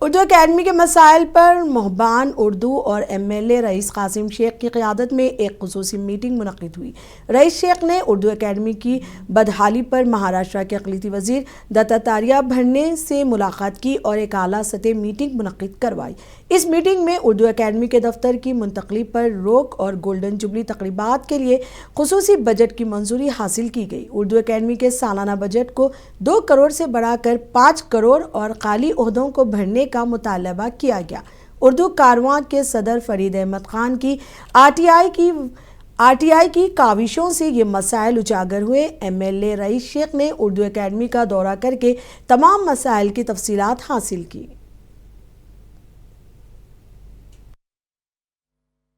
Urdu academy کے مسائل پر محبان اردو اور MLA رئیس قاسم شیخ کی قیادت میں ایک خصوصی میٹنگ منعقد ہوئی۔ رئیس شیخ نے اردو اکیڈمی کی بدحالی پر مہاراشٹر کے اقلیتی وزیر دتاتریہ بھرنے سے ملاقات کی اور ایک اعلیٰ سطحی میٹنگ منعقد کروائی۔ اس میٹنگ میں اردو اکیڈمی کے دفتر کی منتقلی پر روک اور گولڈن جوبلی تقریبات کے لیے خصوصی بجٹ کی منظوری حاصل کی گئی۔ اردو اکیڈمی کے سالانہ بجٹ کو 2 کروڑ سے بڑھا کر 5 کروڑ اور خالی عہدوں کو بھرنے کا مطالبہ کیا گیا۔ اردو کارواں کے صدر فرید احمد خان کی RTI کی کاوشوں سے یہ مسائل اجاگر ہوئے۔ MLA رئیس شیخ نے اردو اکیڈمی کا دورہ کر کے تمام مسائل کی تفصیلات حاصل کی۔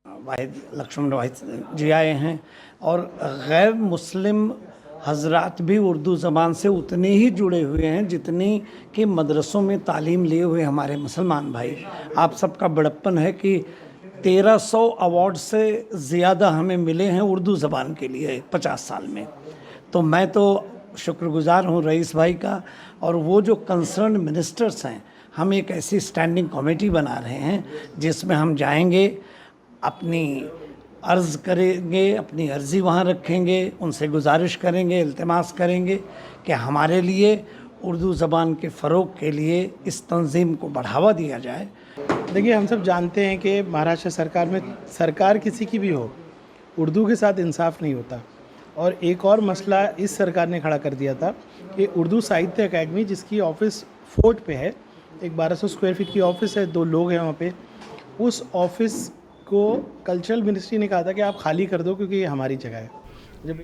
واحد لکشمن واحد جی آئے ہیں اور غیر مسلم حضرات بھی اردو زبان سے اتنے ہی جڑے ہوئے ہیں جتنی کہ مدرسوں میں تعلیم لیے ہوئے ہمارے مسلمان بھائی۔ آپ سب کا بڑپن ہے کہ 1300 ایوارڈ سے زیادہ ہمیں ملے ہیں اردو زبان کے لیے 50 سال میں۔ تو میں تو شکر گزار ہوں رئیس بھائی کا، اور وہ جو کنسرن منسٹرز ہیں، ہم ایک ایسی اسٹینڈنگ کمیٹی بنا رہے ہیں جس میں ہم جائیں گے، اپنی عرض کریں گے، اپنی عرضی وہاں رکھیں گے، ان سے گزارش کریں گے، التماس کریں گے کہ ہمارے لیے اردو زبان کے فروغ کے لیے اس تنظیم کو بڑھاوا دیا جائے۔ دیکھیے، ہم سب جانتے ہیں کہ مہاراشٹر سرکار میں سرکار کسی کی بھی ہو، اردو کے ساتھ انصاف نہیں ہوتا۔ اور ایک اور مسئلہ اس سرکار نے کھڑا کر دیا تھا کہ اردو ساہتیہ اکیڈمی، جس کی آفس فورٹ پہ ہے، ایک 1200 اسکوائر فٹ کی آفس ہے، 2 لوگ ہیں وہاں پہ، اس آفس کو کلچرل منسٹری نے کہا تھا کہ آپ خالی کر دو کیونکہ یہ ہماری جگہ ہے۔ جب